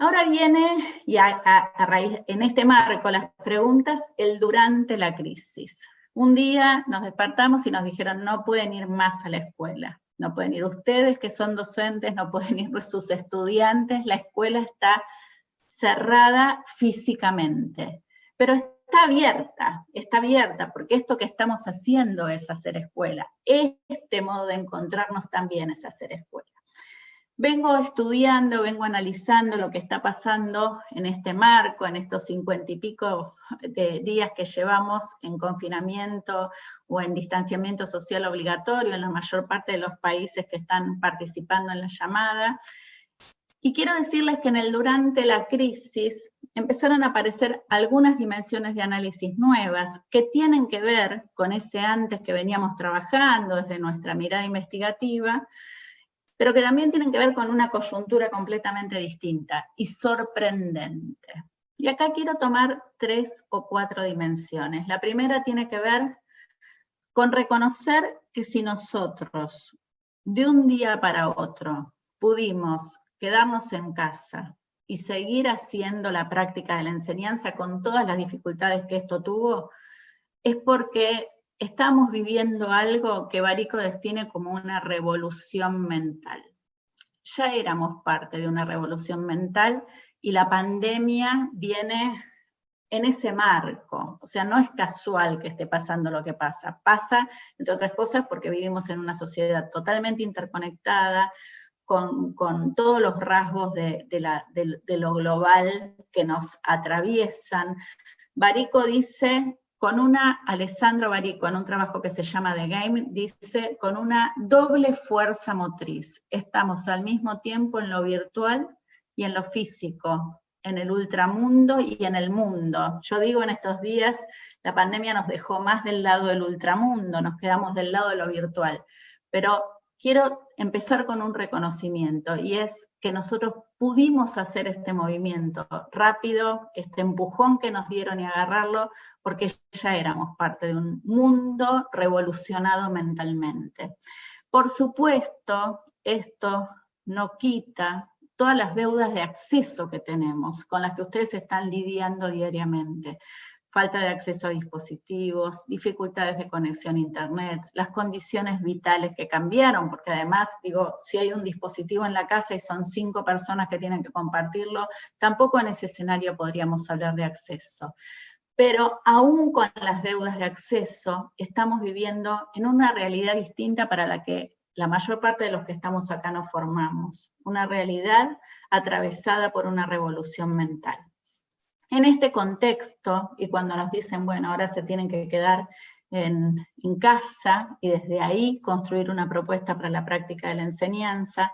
Ahora viene, y a raíz, en este marco, las preguntas, el durante la crisis. Un día nos despertamos y nos dijeron, no pueden ir más a la escuela. No pueden ir ustedes, que son docentes, no pueden ir sus estudiantes, la escuela está cerrada físicamente. Pero está abierta, porque esto que estamos haciendo es hacer escuela. Este modo de encontrarnos también es hacer escuela. Vengo estudiando, vengo analizando lo que está pasando en este marco, en estos 50 y pico de días que llevamos en confinamiento o en distanciamiento social obligatorio en la mayor parte de los países que están participando en la llamada. Y quiero decirles que durante la crisis empezaron a aparecer algunas dimensiones de análisis nuevas que tienen que ver con ese antes que veníamos trabajando desde nuestra mirada investigativa, pero que también tienen que ver con una coyuntura completamente distinta y sorprendente. Y acá quiero tomar 3 o 4 dimensiones. La primera tiene que ver con reconocer que si nosotros, de un día para otro, pudimos quedarnos en casa y seguir haciendo la práctica de la enseñanza con todas las dificultades que esto tuvo, es porque estamos viviendo algo que Barico define como una revolución mental. Ya éramos parte de una revolución mental y la pandemia viene en ese marco. O sea, no es casual que esté pasando lo que pasa. Pasa, entre otras cosas, porque vivimos en una sociedad totalmente interconectada, con todos los rasgos de lo global que nos atraviesan. Barico dice, Alessandro Barico, en un trabajo que se llama The Game, dice, con una doble fuerza motriz. Estamos al mismo tiempo en lo virtual y en lo físico, en el ultramundo y en el mundo. Yo digo en estos días, la pandemia nos dejó más del lado del ultramundo, nos quedamos del lado de lo virtual. Pero quiero empezar con un reconocimiento, y es que nosotros pudimos hacer este movimiento rápido, este empujón que nos dieron y agarrarlo, porque ya éramos parte de un mundo revolucionado mentalmente. Por supuesto, esto no quita todas las deudas de acceso que tenemos, con las que ustedes están lidiando diariamente. Falta de acceso a dispositivos, dificultades de conexión a internet, las condiciones vitales que cambiaron, porque además, digo, si hay un dispositivo en la casa y son 5 personas que tienen que compartirlo, tampoco en ese escenario podríamos hablar de acceso. Pero aún con las deudas de acceso, estamos viviendo en una realidad distinta para la que la mayor parte de los que estamos acá nos formamos. Una realidad atravesada por una revolución mental. En este contexto, y cuando nos dicen, bueno, ahora se tienen que quedar en casa y desde ahí construir una propuesta para la práctica de la enseñanza,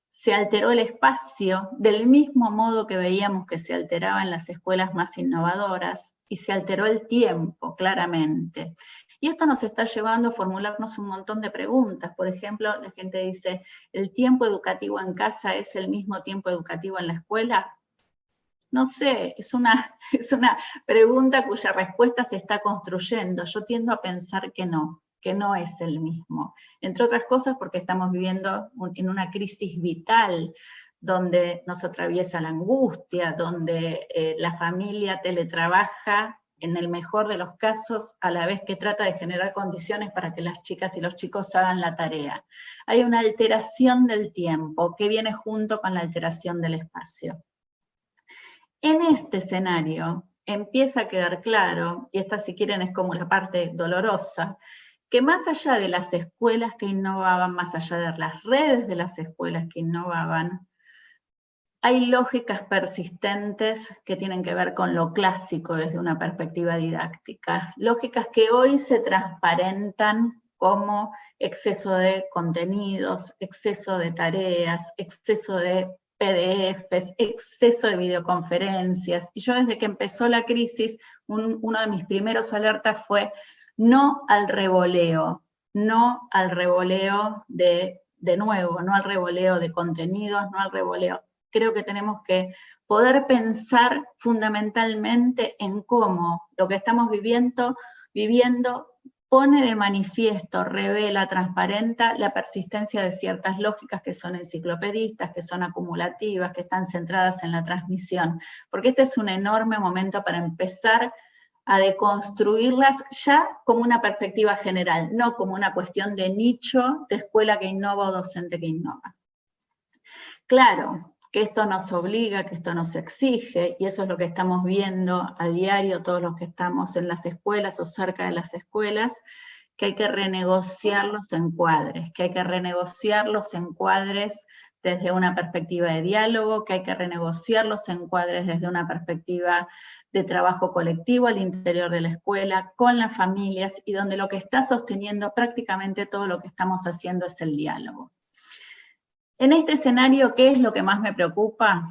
se alteró el espacio del mismo modo que veíamos que se alteraba en las escuelas más innovadoras, y se alteró el tiempo, claramente. Y esto nos está llevando a formularnos un montón de preguntas. Por ejemplo, la gente dice, ¿el tiempo educativo en casa es el mismo tiempo educativo en la escuela? No sé, es una pregunta cuya respuesta se está construyendo. Yo tiendo a pensar que no es el mismo. Entre otras cosas porque estamos viviendo en una crisis vital, donde nos atraviesa la angustia, donde la familia teletrabaja, en el mejor de los casos, a la vez que trata de generar condiciones para que las chicas y los chicos hagan la tarea. Hay una alteración del tiempo que viene junto con la alteración del espacio. En este escenario empieza a quedar claro, y esta si quieren es como la parte dolorosa, que más allá de las escuelas que innovaban, más allá de las redes de las escuelas que innovaban, hay lógicas persistentes que tienen que ver con lo clásico desde una perspectiva didáctica. Lógicas que hoy se transparentan como exceso de contenidos, exceso de tareas, exceso de PDFs, exceso de videoconferencias. Y yo desde que empezó la crisis, uno de mis primeros alertas fue no al revoleo, no al revoleo de nuevo, no al revoleo de contenidos, no al revoleo. Creo que tenemos que poder pensar fundamentalmente en cómo lo que estamos viviendo pone de manifiesto, revela, transparenta la persistencia de ciertas lógicas que son enciclopedistas, que son acumulativas, que están centradas en la transmisión, porque este es un enorme momento para empezar a deconstruirlas ya como una perspectiva general, no como una cuestión de nicho, de escuela que innova o docente que innova. Claro, que esto nos obliga, que esto nos exige, y eso es lo que estamos viendo a diario todos los que estamos en las escuelas o cerca de las escuelas, que hay que renegociar los encuadres, desde una perspectiva de diálogo, que hay que renegociar los encuadres desde una perspectiva de trabajo colectivo al interior de la escuela, con las familias, y donde lo que está sosteniendo prácticamente todo lo que estamos haciendo es el diálogo. En este escenario, ¿qué es lo que más me preocupa?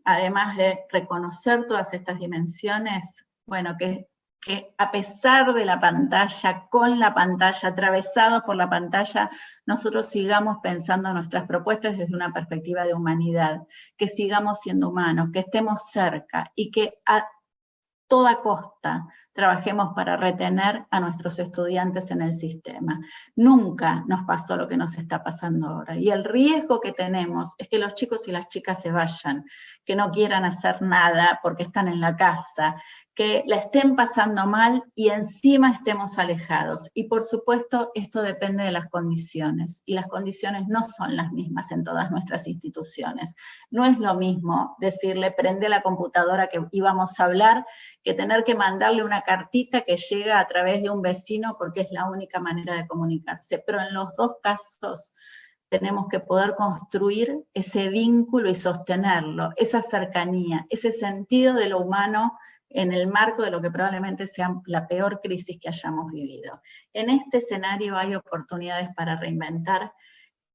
Además de reconocer todas estas dimensiones, bueno, que a pesar de la pantalla, con la pantalla, atravesados por la pantalla, nosotros sigamos pensando nuestras propuestas desde una perspectiva de humanidad, que sigamos siendo humanos, que estemos cerca y que a toda costa trabajemos para retener a nuestros estudiantes en el sistema. Nunca nos pasó lo que nos está pasando ahora. Y el riesgo que tenemos es que los chicos y las chicas se vayan, que no quieran hacer nada porque están en la casa, que la estén pasando mal y encima estemos alejados. Y por supuesto, esto depende de las condiciones. Y las condiciones no son las mismas en todas nuestras instituciones. No es lo mismo decirle, prende la computadora que íbamos a hablar, que tener que mandarle una cartita que llega a través de un vecino porque es la única manera de comunicarse. Pero en los dos casos tenemos que poder construir ese vínculo y sostenerlo, esa cercanía, ese sentido de lo humano en el marco de lo que probablemente sea la peor crisis que hayamos vivido. En este escenario hay oportunidades para reinventar,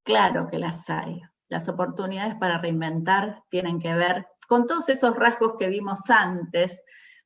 claro que las hay. Las oportunidades para reinventar tienen que ver con todos esos rasgos que vimos antes,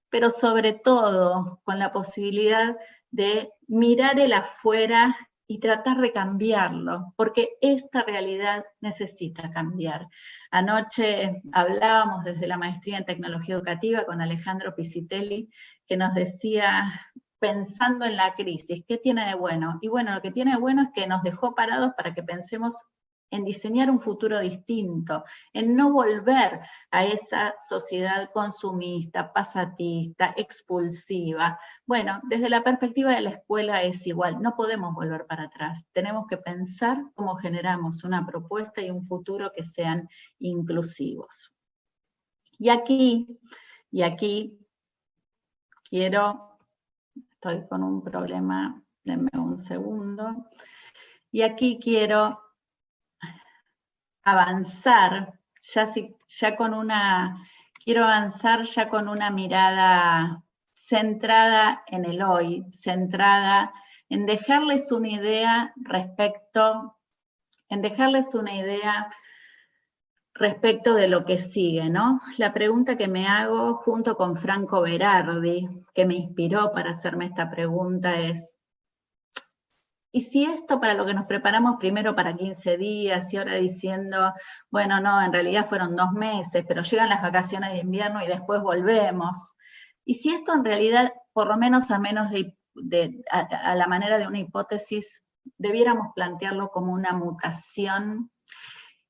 pero sobre todo con la posibilidad de mirar el afuera y tratar de cambiarlo, porque esta realidad necesita cambiar. Anoche hablábamos desde la Maestría en Tecnología Educativa con Alejandro Pisitelli, que nos decía, pensando en la crisis, ¿qué tiene de bueno? Y bueno, lo que tiene de bueno es que nos dejó parados para que pensemos en diseñar un futuro distinto, en no volver a esa sociedad consumista, pasatista, expulsiva. Bueno, desde la perspectiva de la escuela es igual, no podemos volver para atrás. Tenemos que pensar cómo generamos una propuesta y un futuro que sean inclusivos. Y aquí quiero, estoy con un problema, denme un segundo, y aquí quiero avanzar quiero avanzar ya con una mirada centrada en el hoy, centrada en dejarles una idea respecto de lo que sigue, ¿no? La pregunta que me hago junto con Franco Berardi, que me inspiró para hacerme esta pregunta, es, ¿y si esto para lo que nos preparamos primero para 15 días y ahora diciendo, bueno, no, en realidad fueron 2 meses, pero llegan las vacaciones de invierno y después volvemos? ¿Y si esto en realidad, por lo menos a la manera de una hipótesis, debiéramos plantearlo como una mutación?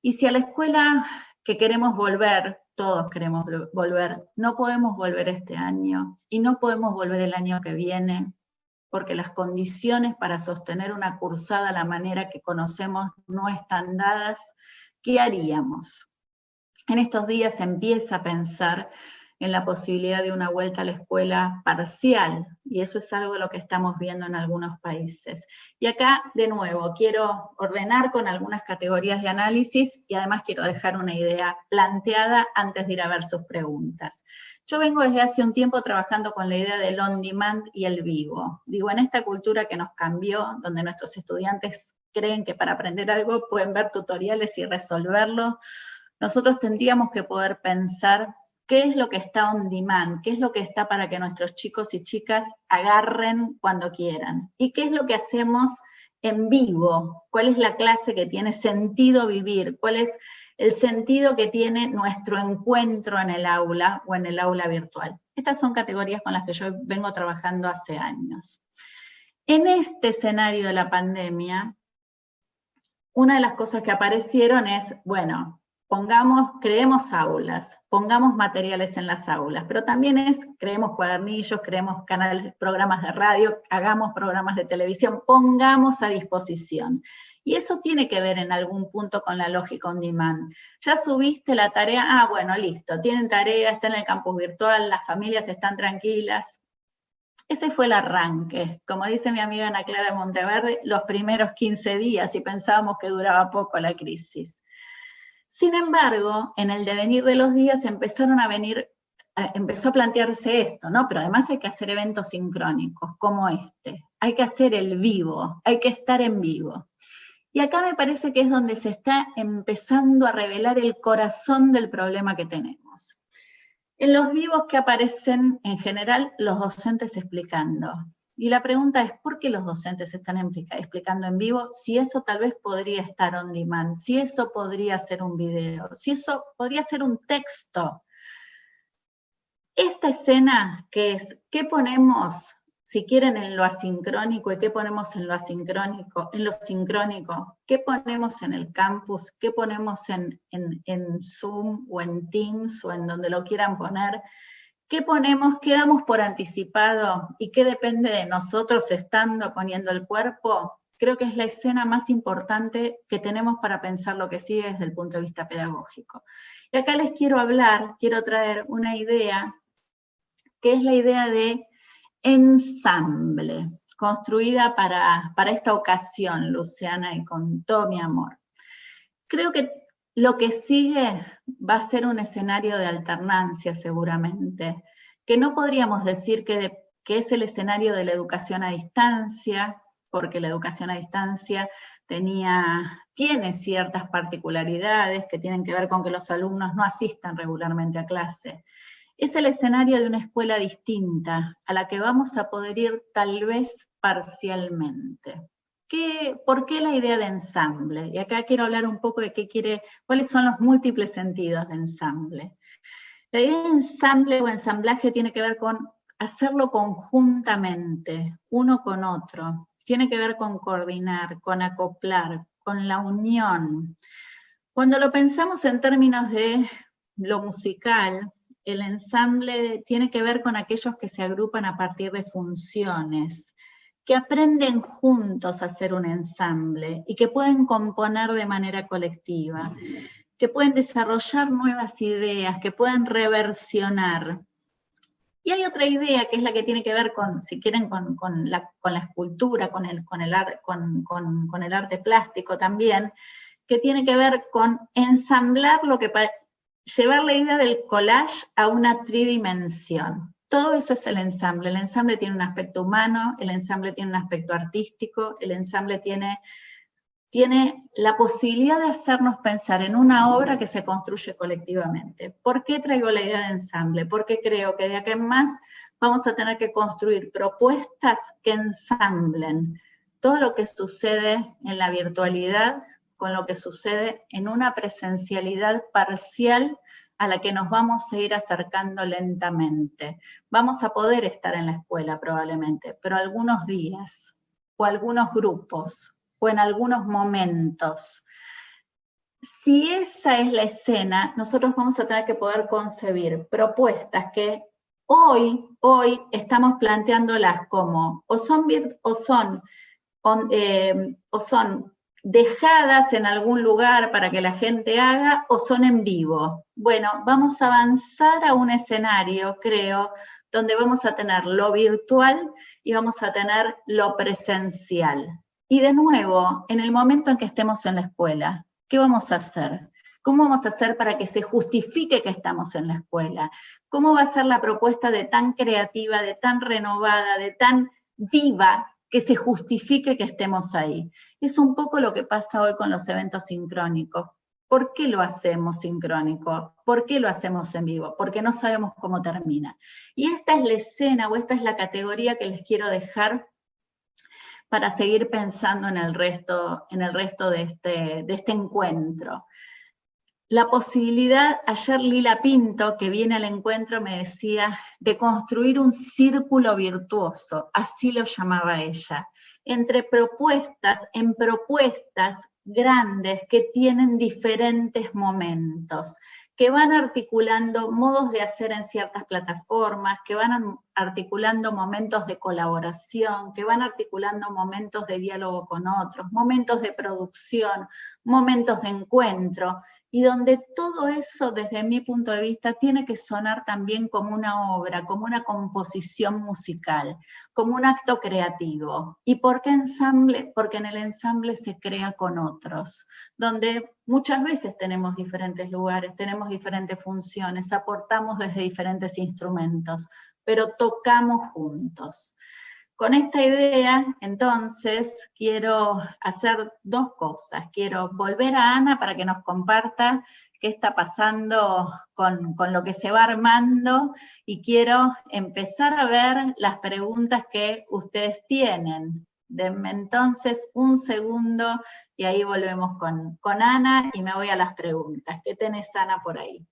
Y si a la escuela que queremos volver, todos queremos volver, no podemos volver este año y no podemos volver el año que viene, porque las condiciones para sostener una cursada a la manera que conocemos no están dadas, ¿qué haríamos? En estos días se empieza a pensar en la posibilidad de una vuelta a la escuela parcial, y eso es algo de lo que estamos viendo en algunos países. Y acá, de nuevo, quiero ordenar con algunas categorías de análisis, y además quiero dejar una idea planteada antes de ir a ver sus preguntas. Yo vengo desde hace un tiempo trabajando con la idea del on demand y el vivo. Digo, en esta cultura que nos cambió, donde nuestros estudiantes creen que para aprender algo pueden ver tutoriales y resolverlo, nosotros tendríamos que poder pensar qué es lo que está on demand, qué es lo que está para que nuestros chicos y chicas agarren cuando quieran, y qué es lo que hacemos en vivo, cuál es la clase que tiene sentido vivir, cuál es el sentido que tiene nuestro encuentro en el aula o en el aula virtual. Estas son categorías con las que yo vengo trabajando hace años. En este escenario de la pandemia, una de las cosas que aparecieron es, bueno, creemos aulas, pongamos materiales en las aulas, pero también creemos cuadernillos, creemos canales, programas de radio, hagamos programas de televisión, pongamos a disposición. Y eso tiene que ver en algún punto con la lógica on demand. Ya subiste la tarea, bueno, listo, tienen tarea, está en el campus virtual, las familias están tranquilas. Ese fue el arranque. Como dice mi amiga Ana Clara Monteverde, los primeros 15 días, y pensábamos que duraba poco la crisis. Sin embargo, en el devenir de los días empezó a plantearse esto, ¿no? Pero además hay que hacer eventos sincrónicos, como este. Hay que hacer el vivo, hay que estar en vivo. Y acá me parece que es donde se está empezando a revelar el corazón del problema que tenemos. En los vivos que aparecen, en general, los docentes explicando. Y la pregunta es, ¿por qué los docentes están explicando en vivo? Si eso tal vez podría estar on demand, si eso podría ser un video, si eso podría ser un texto. Esta escena, que es, ¿qué ponemos, si quieren, en lo asincrónico y qué ponemos en lo asincrónico, en lo sincrónico? ¿Qué ponemos en el campus? ¿Qué ponemos en Zoom o en Teams o en donde lo quieran poner? ¿Qué ponemos, qué damos por anticipado y qué depende de nosotros poniendo el cuerpo? Creo que es la escena más importante que tenemos para pensar lo que sigue desde el punto de vista pedagógico. Y acá les quiero traer una idea, que es la idea de ensamble, construida para esta ocasión, Luciana, y con todo mi amor. Creo que lo que sigue va a ser un escenario de alternancia seguramente, que no podríamos decir que es el escenario de la educación a distancia, porque la educación a distancia tiene ciertas particularidades que tienen que ver con que los alumnos no asistan regularmente a clase. Es el escenario de una escuela distinta, a la que vamos a poder ir tal vez parcialmente. ¿Por qué la idea de ensamble? Y acá quiero hablar un poco de cuáles son los múltiples sentidos de ensamble. La idea de ensamble o ensamblaje tiene que ver con hacerlo conjuntamente, uno con otro. Tiene que ver con coordinar, con acoplar, con la unión. Cuando lo pensamos en términos de lo musical, el ensamble tiene que ver con aquellos que se agrupan a partir de funciones, que aprenden juntos a hacer un ensamble y que pueden componer de manera colectiva, que pueden desarrollar nuevas ideas, que pueden reversionar. Y hay otra idea que es la que tiene que ver con, si quieren, con la escultura, con el arte plástico también, que tiene que ver con ensamblar llevar la idea del collage a una tridimensión. Todo eso es el ensamble. El ensamble tiene un aspecto humano, el ensamble tiene un aspecto artístico, el ensamble tiene la posibilidad de hacernos pensar en una obra que se construye colectivamente. ¿Por qué traigo la idea de ensamble? Porque creo que de acá en más vamos a tener que construir propuestas que ensamblen todo lo que sucede en la virtualidad con lo que sucede en una presencialidad parcial a la que nos vamos a ir acercando lentamente. Vamos a poder estar en la escuela probablemente, pero algunos días, o algunos grupos, o en algunos momentos. Si esa es la escena, nosotros vamos a tener que poder concebir propuestas que hoy estamos planteándolas como o son dejadas en algún lugar para que la gente haga, o son en vivo. Bueno, vamos a avanzar a un escenario, creo, donde vamos a tener lo virtual y vamos a tener lo presencial. Y de nuevo, en el momento en que estemos en la escuela, ¿qué vamos a hacer? ¿Cómo vamos a hacer para que se justifique que estamos en la escuela? ¿Cómo va a ser la propuesta de tan creativa, de tan renovada, de tan viva, que se justifique que estemos ahí? Es un poco lo que pasa hoy con los eventos sincrónicos. ¿Por qué lo hacemos sincrónico? ¿Por qué lo hacemos en vivo? Porque no sabemos cómo termina. Y esta es la escena, o esta es la categoría que les quiero dejar para seguir pensando en el resto de este encuentro. La posibilidad, ayer Lila Pinto, que viene al encuentro, me decía, de construir un círculo virtuoso, así lo llamaba ella. entre propuestas, en propuestas grandes que tienen diferentes momentos, que van articulando modos de hacer en ciertas plataformas, que van articulando momentos de colaboración, que van articulando momentos de diálogo con otros, momentos de producción, momentos de encuentro, y donde todo eso, desde mi punto de vista, tiene que sonar también como una obra, como una composición musical, como un acto creativo. ¿Y por qué ensamble? Porque en el ensamble se crea con otros, donde muchas veces tenemos diferentes lugares, tenemos diferentes funciones, aportamos desde diferentes instrumentos, pero tocamos juntos. Con esta idea, entonces, quiero hacer dos cosas. Quiero volver a Ana para que nos comparta qué está pasando con lo que se va armando, y quiero empezar a ver las preguntas que ustedes tienen. Denme entonces un segundo y ahí volvemos con Ana y me voy a las preguntas. ¿Qué tenés, Ana, por ahí?